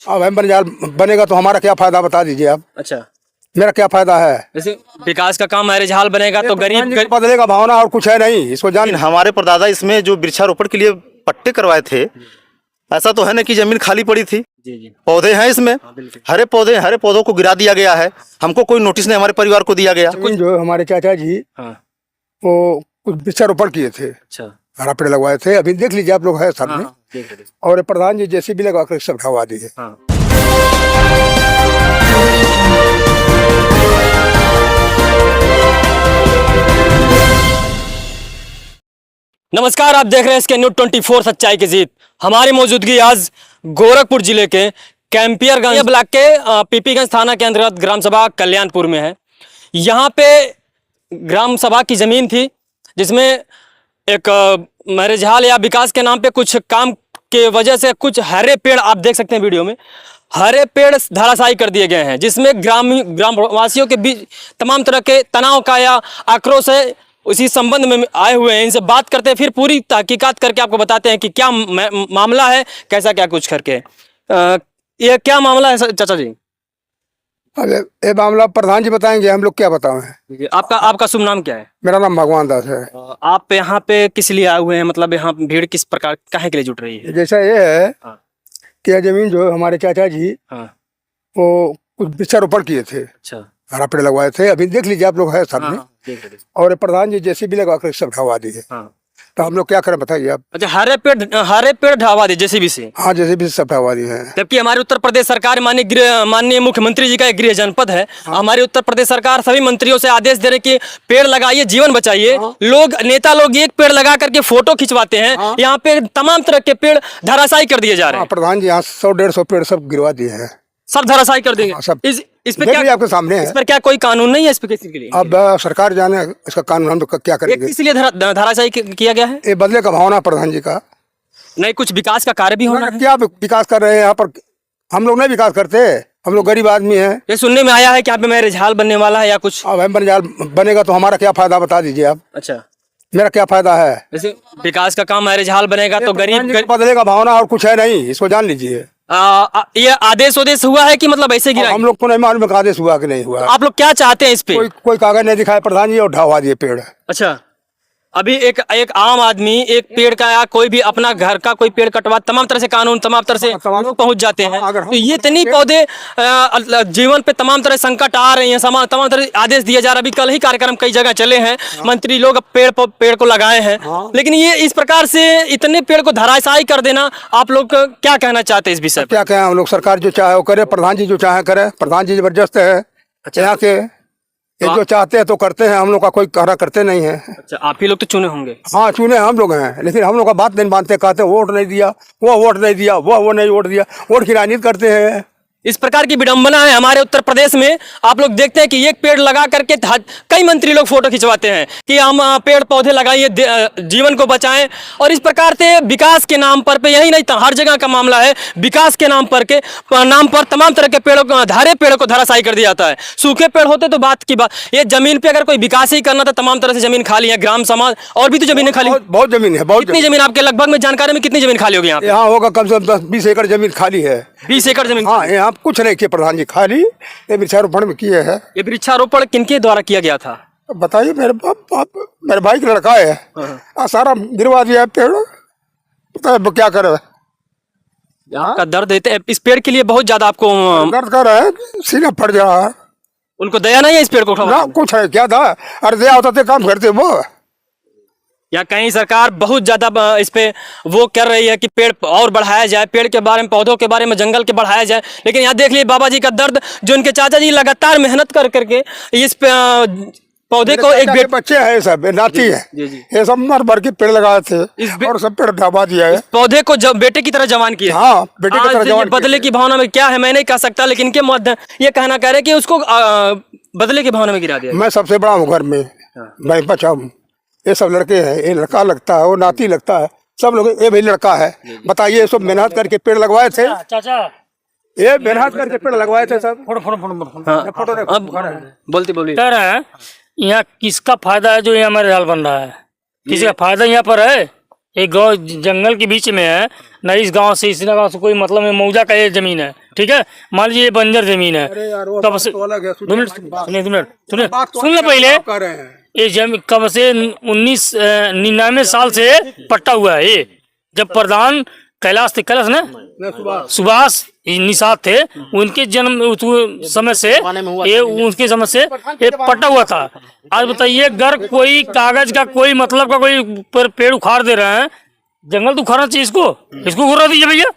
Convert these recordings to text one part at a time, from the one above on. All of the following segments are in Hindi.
अब हम बंजाल बनेगा तो हमारा क्या फायदा बता दीजिए आप। अच्छा, मेरा क्या फायदा है? जैसे विकास का काम मैरिज हॉल बनेगा तो गरीब बदलेगा भावना और कुछ है नहीं, इसको जान। लेकिन हमारे परदादा इसमें जो वृक्षारोपण के लिए पट्टे करवाए थे, ऐसा तो है ना कि जमीन खाली पड़ी थी। जी जी, पौधे हैं इसमें, हरे पौधों को गिरा दिया गया है। हमको कोई नोटिस नहीं हमारे परिवार को दिया गया। कुछ जो हमारे चाचा जी हाँ, वो कुछ वृक्षारोपण किए थे, अच्छा, हरा पेड़ लगवाए थे। अभी देख लीजिए आप लोग है सामने। हाँ, देख लीजिए। और प्रधान जी जैसे भी लगा कर सब हवा दिए। हाँ, नमस्कार, आप देख रहे हैं इसके न्यूज़ 24 सच्चाई की जीत। हमारी मौजूदगी आज गोरखपुर जिले के कैंपियरगंज ब्लॉक के पीपीगंज थाना के अंतर्गत ग्राम सभा कल्याणपुर में है। यहाँ पे ग्राम सभा की जमीन थी जिसमें एक मैरिज हॉल या विकास के नाम पे कुछ काम के वजह से कुछ हरे पेड़ आप देख सकते हैं वीडियो में, हरे पेड़ धराशायी कर दिए गए हैं, जिसमें ग्रामवासियों के बीच तमाम तरह के तनाव का या आक्रोश है। उसी संबंध में आए हुए हैं, इनसे बात करते हैं, फिर पूरी तहकीकात करके आपको बताते हैं कि क्या मामला है, कैसा क्या कुछ करके। ये क्या मामला है चाचा जी? अरे ये मामला प्रधान जी बताएंगे, हम लोग क्या बताएं। आपका शुभ नाम क्या है? मेरा नाम भगवान दास है। आप यहाँ पे किस लिए आए हुए हैं, मतलब यहाँ भीड़ किस प्रकार काहे के लिए जुट रही है? जैसा ये है हाँ, कि यह जमीन जो हमारे चाचा जी हाँ, वो कुछ वृक्षारोपण किए थे, अच्छा, हरा पेड़ लगवाए थे। अभी देख लीजिए आप लोग है सामने। हाँ, देख लीजिए। और प्रधान जी जैसे भी लगा कर सब हवा दिए। हाँ, तो हम लोग क्या करें बताइए आप। अच्छा, हरे पेड़ ढावा दे जेसीबी से। हाँ जैसे भी सब हवा दिए हैं। जबकि हमारे उत्तर प्रदेश सरकार माननीय मुख्यमंत्री जी का एक गृह जनपद है। हमारी उत्तर प्रदेश सरकार सभी मंत्रियों से आदेश दे रहे कि पेड़ लगाइए, जीवन बचाइए। लोग नेता लोग एक पेड़ लगा करके फोटो खिंचवाते हैं, यहाँ पे तमाम तरह के पेड़ धराशायी कर दिए जा रहे हैं। प्रधान जी यहाँ 100-150 पेड़ सब गिरवा दिए हैं, सब धराशायी कर देंगे। सब इस पे क्या आपके सामने है। इस पर क्या कोई कानून नहीं है इस पे किसी के लिए? अब सरकार जाने इसका कानून, हम लोग क्या करेंगे। इसलिए धराशायी किया गया है। ये बदले का भावना प्रधान जी का नहीं, कुछ विकास का कार्य भी होना है। क्या विकास कर रहे हैं यहाँ पर? हम लोग नहीं विकास करते, हम लोग गरीब आदमी हैं। ये सुनने में आया है कि यहाँ पे मैरिज हॉल बनने वाला है या कुछ। अब हम बंजाल बनेगा तो हमारा क्या फायदा बता दीजिए आप। अच्छा, मेरा क्या फायदा है? जैसे विकास का काम मैरिज हॉल बनेगा तो गरीब बदलेगा भावना और कुछ है नहीं, इसको जान लीजिए। ये आदेश हुआ है कि मतलब ऐसे गिरा? हम लोग को नहीं मालूम आदेश हुआ कि नहीं हुआ। आप लोग क्या चाहते हैं इस पे? कोई कागज नहीं दिखाया प्रधान जी और ढावा दिए पेड़। अच्छा, अभी एक आम आदमी एक पेड़ का या कोई भी अपना घर का कोई पेड़ कटवा, तमाम तरह से कानून, तमाम तरह से लोग पहुंच जाते हैं। तो ये इतनी पौधे जीवन पे तमाम तरह संकट आ रही हैं, तमाम तरह आदेश दिया जा रहा है। अभी कल ही कार्यक्रम कई जगह चले हैं, मंत्री लोग पेड़ को लगाए हैं, लेकिन ये इस प्रकार से इतने पेड़ को धराशायी कर देना, आप लोग क्या कहना चाहते हैं इस विषय? क्या कहें हम लोग, सरकार जो चाहे वो करे, प्रधान जी जो चाहे करे। प्रधान जी जबरदस्त है यहाँ के, ये जो चाहते हैं तो करते हैं, हम लोग का कोई कहना करते नहीं है। अच्छा, आप ही लोग तो चुने होंगे। हाँ चुने हम लोग हैं, लेकिन हम लोग का बात नहीं मानते, कहते वोट नहीं दिया, वो वोट नहीं दिया, वो नहीं वोट दिया, वोट की राजनीति करते हैं। इस प्रकार की विडंबना है हमारे उत्तर प्रदेश में। आप लोग देखते हैं कि एक पेड़ लगा करके कई मंत्री लोग फोटो खिंचवाते हैं कि हम पेड़ पौधे लगाइए, जीवन को बचाएं। और इस प्रकार से विकास के नाम पर, यही नहीं था, हर जगह का मामला है, विकास के नाम पर तमाम तरह के पेड़ों को, हरे पेड़ों को धराशायी कर दिया जाता है। सूखे पेड़ होते तो बात की बात, ये जमीन पे अगर कोई विकास ही करना था, तमाम तरह से जमीन खाली है, ग्राम समाज और भी तो जमीन खाली, बहुत जमीन है। बहुत कितनी जमीन आपके लगभग में जानकारी में कितनी जमीन खाली होगी यहाँ? यहाँ होगा कम से कम 10-20 एकड़ जमीन खाली है। 20 एकड़ जमीन? हाँ, यहाँ कुछ नहीं किया प्रधान जी, खाली ये वृक्षारोपण में किए हैं। ये वृक्षारोपण किनके द्वारा किया गया था बताइए। मेरे भाई का लड़का है, सारा गिरवा दिया पेड़। बताइए क्या करे। आपका दर्द देते हैं इस पेड़ के लिए, बहुत ज्यादा आपको दर्द कर रहा है, सीना फट जा रहा है। उनको दया नहीं है इस पेड़ को उठाने? कुछ है क्या था, अरे दया होता तो काम करते वो। या कहीं सरकार बहुत ज्यादा इस पे वो कर रही है कि पेड़ और बढ़ाया जाए, पेड़ के बारे में, पौधों के बारे में, जंगल के बढ़ाया जाए। लेकिन यहाँ देख लीजिए बाबा जी का दर्द, जो उनके चाचा जी लगातार मेहनत कर करके इस पौधे को, एक बच्चे है, सब नाती है, ये सब मर भर के पेड़ लगाए थे और सब पेड़ ढाबा दिया है। पौधे को जब बेटे की तरह जवान किया। हाँ, बेटे की तरह जवान। बदले की भावना में क्या है मैं नहीं कह सकता, लेकिन इनके मध्य ये कहना कह रहे कि उसको बदले की भावना में गिरा दिया। मैं सबसे बड़ा हूँ घर में, मैं बचाऊ। ये सब लड़के हैं, ये लड़का लगता है, वो नाती लगता है, सब लोग। ये भाई लड़का है, बताइए, सब मेहनत करके पेड़ लगवाए थे। चाचा ये मेहनत करके पेड़ लगवाए थे सब। बोलिए कह रहे हैं यहाँ किसका फायदा है जो यहाँ मैरिज हॉल बन रहा है? किसी का फायदा यहाँ पर है? एक गांव जंगल के बीच में है, न इस गांव से इस गांव से कोई मतलब है, मौजा का ये जमीन है, ठीक है। मान लीजिए ये बंजर जमीन है, कब से 2 मिनट सुनिए सुन ले पहले। ये जमीन कब से 1999 साल से पट्टा हुआ है। ये जब प्रधान कैलाश ना सुभाष निषाद थे, उनके जन्म समय से ये उनके समय से ये पट्टा हुआ था। आज बताइए अगर कोई कागज का कोई मतलब का कोई पेड़ उखाड़ दे रहे हैं, जंगल तो उखाड़ना चाहिए, इसको उखाड़ दीजिए भैया।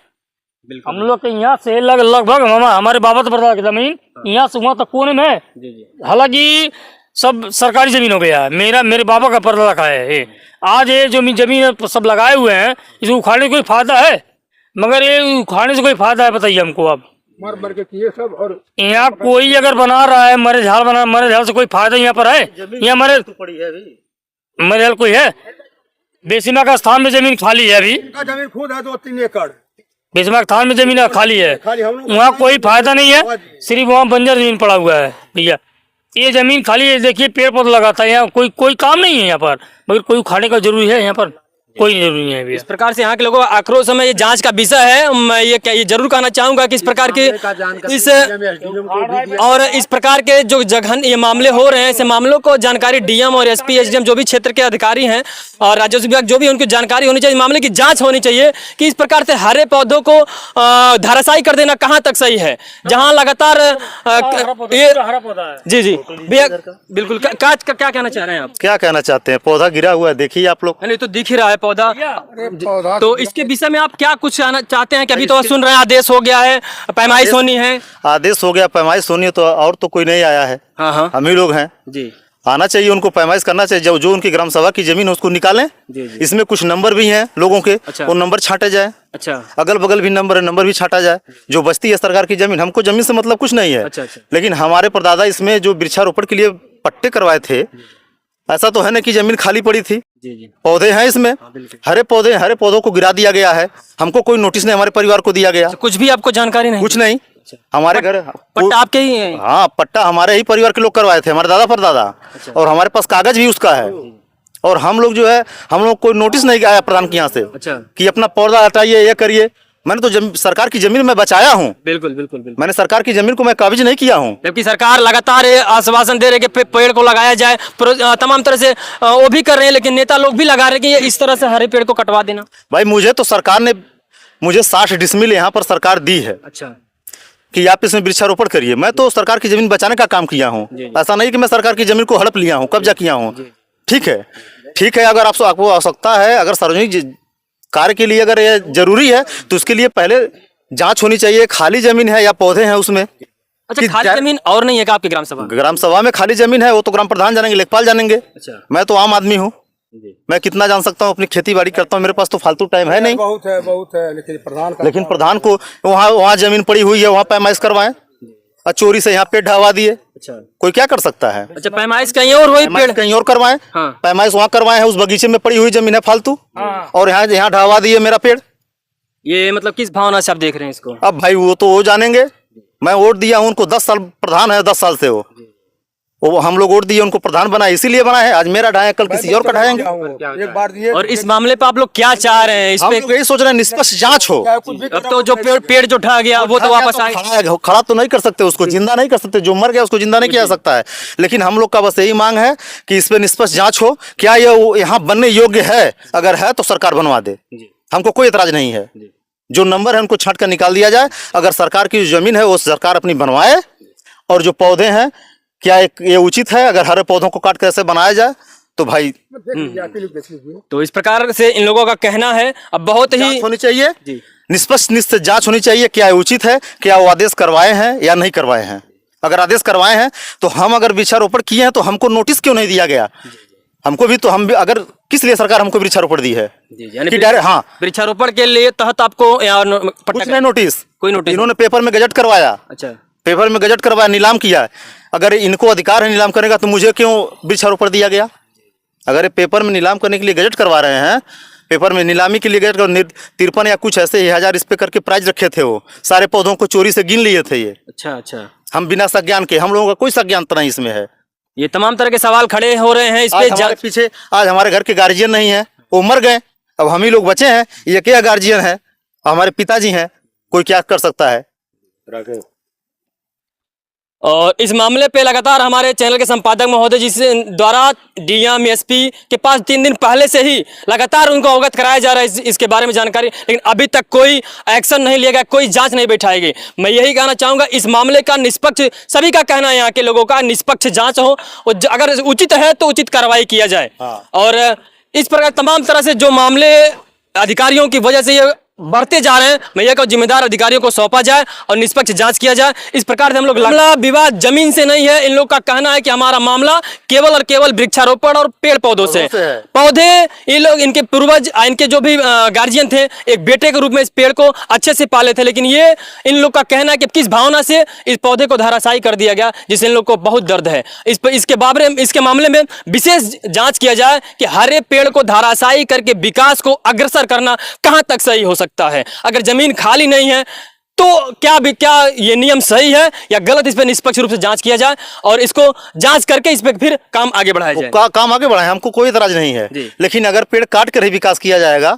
हम लोग के यहाँ से लगभग हमारे बाबा परदादा की जमीन यहाँ से वहाँ तक कोने में है। हालांकि सब सरकारी जमीन हो गया है, मेरे बाबा का परदादा का है। आज ये जो जमीन सब लगाए हुए हैं, इसको उखाड़ने का कोई फायदा है? मगर ये उखाड़ने से कोई फायदा है बताइए हमको। अब मर के किए सब, और यहाँ कोई अगर बना रहा है मरे झाड़ से कोई फायदा यहाँ पर है? यहाँ मरे झाड़ कोई है? बेसीमा का स्थान में जमीन खाली है, अभी जमीन खुद है 2-3 एकड़। बेसीमा का स्थान में जमीन खाली है, वहाँ कोई फायदा नहीं है, सिर्फ वहाँ बंजर जमीन पड़ा हुआ है भैया। ये जमीन खाली है, देखिए पेड़ पौधा लगाता है, यहाँ कोई काम नहीं है यहाँ पर, मगर कोई उखाड़ने का जरूरी है? यहाँ पर कोई जरूरी नहीं है भैया। इस प्रकार से यहाँ के लोगों का आक्रोश है, ये जांच का विषय है। मैं ये जरूर कहना चाहूंगा कि इस प्रकार के इस प्रकार के जो जघन ये मामले हो रहे हैं, ऐसे मामलों को जानकारी डीएम और एसपी एसडीएम जो भी क्षेत्र के अधिकारी हैं और राजस्व विभाग जो भी उनकी जानकारी होनी चाहिए, मामले की जांच होनी चाहिए कि इस प्रकार से हरे पौधों को धराशायी कर देना कहाँ तक सही है, जहाँ लगातार जी भैया बिल्कुल। क्या कहना चाह रहे हैं आप? क्या कहना चाहते हैं? पौधा गिरा हुआ है, देखिए आप लोग। नहीं तो दिख ही रहा है पौधा। तो इसके विषय में आप क्या कुछ कहना चाहते हैं कि अभी तो सुन रहे हैं आदेश हो गया है, पैमाइश होनी है? आदेश हो गया, पैमाइश होनी है, तो और तो कोई नहीं आया है। हाँ हम ही लोग हैं जी। आना चाहिए उनको, पैमाइश करना चाहिए। जो उनकी ग्राम सभा की जमीन है उसको निकालें। इसमें कुछ नंबर भी हैं लोगों के, अच्छा। वो नंबर छांटे जाए। अच्छा। अगल बगल भी नंबर है, नंबर भी छांटा जाए। जो बस्ती है सरकार की जमीन, हमको जमीन से मतलब कुछ नहीं है। अच्छा। लेकिन हमारे परदादा इसमें जो वृक्षारोपण के लिए पट्टे करवाए थे, ऐसा तो है ना कि जमीन खाली पड़ी थी। पौधे हैं इसमें, हरे पौधों को गिरा दिया गया है। हमको कोई नोटिस नहीं हमारे परिवार को दिया गया। कुछ भी आपको जानकारी नहीं? कुछ नहीं। हमारे घर पट्टा आपके ही है? हाँ, पट्टा हमारे ही परिवार के लोग करवाए थे, हमारे दादा परदादा। और हमारे पास कागज भी उसका है। और हम लोग जो है, हम लोग कोई नोटिस नहीं आया प्रधान के यहाँ से कि अपना पौधा हटाइए, ये करिए। मैंने तो सरकार की जमीन में बचाया हूँ। बिल्कुल। मैंने सरकार की जमीन को मैं कब्ज नहीं किया हूँ। जबकि सरकार लगातार आश्वासन दे रहे कि पेड़ को लगाया जाए, तमाम तरह से वो भी कर रहे हैं, लेकिन नेता लोग भी लगा रहे कि इस तरह से हरे पेड़ को कटवा देना। भाई मुझे तो सरकार ने 60 डिसमिल यहाँ पर सरकार दी है। अच्छा। कि आप इसमें वृक्षारोपण करिए। मैं तो सरकार की जमीन बचाने का काम किया हूँ। ऐसा नहीं कि मैं सरकार की जमीन को हड़प लिया हूँ, कब्जा किया हूँ। ठीक है, अगर आपको आवश्यकता है, अगर सार्वजनिक कार्य के लिए अगर ये जरूरी है, तो उसके लिए पहले जांच होनी चाहिए, खाली जमीन है या पौधे हैं उसमें। अच्छा, खाली जमीन और नहीं है क्या आपकी ग्राम सभा में? खाली जमीन है, वो तो ग्राम प्रधान जानेंगे, लेखपाल जानेंगे। अच्छा। मैं तो आम आदमी हूँ, मैं कितना जान सकता हूँ? अपनी खेती बाड़ी करता हूँ, मेरे पास तो फालतू टाइम है नहीं। बहुत है, लेकिन प्रधान को वहाँ जमीन पड़ी हुई है, वहाँ पैमाइश करवाएं। और चोरी से यहाँ पेड़ ढावा दिए। अच्छा। कोई क्या कर सकता है? अच्छा, पैमाइश कहीं और हुई, पेड़ कहीं और करवाएं। हाँ। पैमाइश वहाँ करवाए हैं, उस बगीचे में पड़ी हुई जमीन है फालतू। हाँ। और यहाँ ढावा दिए मेरा पेड़। ये मतलब किस भावना से आप देख रहे हैं इसको? अब भाई वो तो वो जानेंगे। मैं वोट दिया हूँ उनको, 10 साल प्रधान है, 10 साल से वो हम लोग वोट दिए, उनको प्रधान बनाए, इसीलिए बना है। आज मेरा ढाएं, कल किसी और का ढाएंगे। एक बार दिए। और इस मामले पे आप लोग क्या चाह रहे हैं? इस पे यही सोच रहे हैं निष्पक्ष जांच हो। अब तो जो पेड़ जो ढह गया वो तो वापस आए। खड़ा तो नहीं कर सकते उसको, जिंदा नहीं कर सकते। जो मर गया उसको जिंदा नहीं किया जा सकता है। लेकिन हम लोग का बस यही मांग है कि इस पे निष्पक्ष जांच हो। क्या ये यहाँ बनने योग्य है? अगर है तो सरकार बनवा दे, हमको कोई एतराज नहीं है। जो नंबर है उनको छांट कर निकाल दिया जाए। अगर सरकार की जो जमीन है वो सरकार अपनी बनवाए। और जो पौधे हैं, क्या ये उचित है? अगर हरे पौधों को काट कर ऐसे बनाया जाए तो भाई। तो इस प्रकार से इन लोगों का कहना है। अब बहुत ही होनी चाहिए, निष्पक्ष जांच होनी चाहिए। क्या उचित है? क्या वो आदेश करवाए हैं या नहीं करवाए हैं? अगर आदेश करवाए हैं तो हम अगर वृक्षारोपण किए हैं तो हमको नोटिस क्यों नहीं दिया गया? हमको भी तो अगर किस लिए सरकार हमको वृक्षारोपण दी है? हाँ, वृक्षारोपण के लिए तहत आपको कुछ नहीं नोटिस, कोई नोटिस इन्होंने पेपर में गजट करवाया। अच्छा, पेपर में गजट करवाया, नीलाम किया। अगर इनको अधिकार है नीलाम करने का तो मुझे क्यों वृक्षारोपण दिया गया? अगर ये पेपर में नीलाम करने के लिए गजट करवा रहे हैं, पेपर में नीलामी के लिए गजट 53 या कुछ ऐसे 1000 इस पे करके प्राइज रखे थे। वो सारे पौधों को चोरी से गिन लिए थे ये। अच्छा। हम बिना संज्ञान के, हम लोगों का कोई संज्ञान नहीं इसमें है। ये तमाम तरह के सवाल खड़े हो रहे हैं इस पे। पीछे आज हमारे घर के गार्जियन नहीं है, वो मर गए। अब हम ही लोग बचे हैं, ये क्या गार्जियन है, हमारे पिताजी हैं, कोई क्या कर सकता है। और इस मामले पे लगातार हमारे चैनल के संपादक महोदय जी से द्वारा डीएम एसपी के पास 3 दिन पहले से ही लगातार उनको अवगत कराया जा रहा है इसके बारे में जानकारी, लेकिन अभी तक कोई एक्शन नहीं लिया गया, कोई जांच नहीं बैठाई गई। मैं यही कहना चाहूंगा इस मामले का निष्पक्ष, सभी का कहना है यहाँ के लोगों का, निष्पक्ष जांच हो और अगर उचित है तो उचित कार्रवाई किया जाए। और इस प्रकार तमाम तरह से जो मामले अधिकारियों की वजह से ये बढ़ते जा रहे हैं, मैं यह कहूं जिम्मेदार अधिकारियों को सौंपा जाए और निष्पक्ष जांच किया जाए। इस प्रकार से हम लोग मामला विवाद जमीन से नहीं है, इन लोग का कहना है कि हमारा मामला केवल और केवल वृक्षारोपण और पेड़ पौधों से है। पौधे ये लोग, इनके पूर्वज, इनके जो भी गार्जियन थे, एक बेटे के रूप में इस पेड़ को अच्छे से पाले थे, लेकिन ये इन लोग का कहना है कि किस भावना से इस पौधे को धराशायी कर दिया गया, जिससे इन लोग को बहुत दर्द है। इसके मामले में विशेष जांच किया जाए कि हरे पेड़ को धराशायी करके विकास को अग्रसर करना कहां तक सही हो सकता है। अगर जमीन खाली नहीं है तो क्या ये नियम सही है या गलत, इस पर निष्पक्ष रूप से जांच किया जाए और इसको जांच करके इस पे फिर काम आगे बढ़ाया जाए। काम आगे बढ़ाए, हमको कोई इतराज नहीं है, लेकिन अगर पेड़ काट कर ही विकास किया जाएगा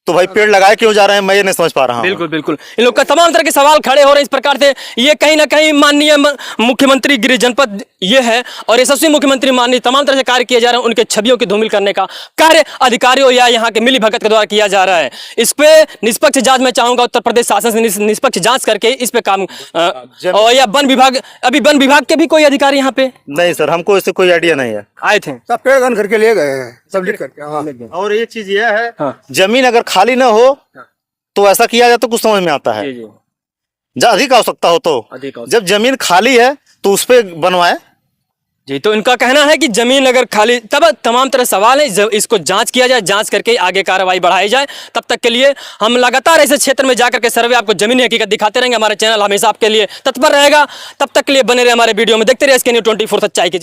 तो भाई पेड़ लगाए क्यों जा रहे हैं, मैं ये नहीं समझ पा रहा हूं। बिल्कुल बिल्कुल, इन लोग का तमाम तरह के सवाल खड़े हो रहे हैं इस प्रकार से। ये कहीं ना कहीं माननीय मुख्यमंत्री गृह जनपद ये है और यशस्वी मुख्यमंत्री माननीय तमाम तरह से कार्य किए जा रहे हैं, उनके छवियों की धूमिल करने का कार्य अधिकारियों या यहाँ के मिली भगत के द्वारा किया जा रहा है। इस पे निष्पक्ष जांच मैं चाहूंगा, उत्तर प्रदेश शासन से निष्पक्ष जांच करके इस पे काम और या वन विभाग, अभी वन विभाग के भी कोई अधिकारी यहाँ पे नहीं सर, हमको इससे कोई आइडिया नहीं है। आए थे, सब पेड़ गन करके ले गए हैं, सब लिख करके। हाँ। और एक चीज यह है, जमीन अगर खाली ना हो तो ऐसा किया जाए तो कुछ समझ में आता है। अधिक आवश्यकता हो तो जब जमीन खाली है तो उस पे बनवाए जी। तो इनका कहना है कि जमीन अगर खाली, तब तमाम तरह सवाल है, इसको जांच किया जाए, जांच करके आगे कार्रवाई बढ़ाई जाए। तब तक के लिए हम लगातार ऐसे क्षेत्र में जाकर के सर्वे आपको जमीनी हकीकत दिखाते रहेंगे। हमारे चैनल हमेशा आपके लिए तत्पर रहेगा। तब तक के लिए बने रहे हमारे वीडियो में, देखते रहे SK News 24 सच्चाई की।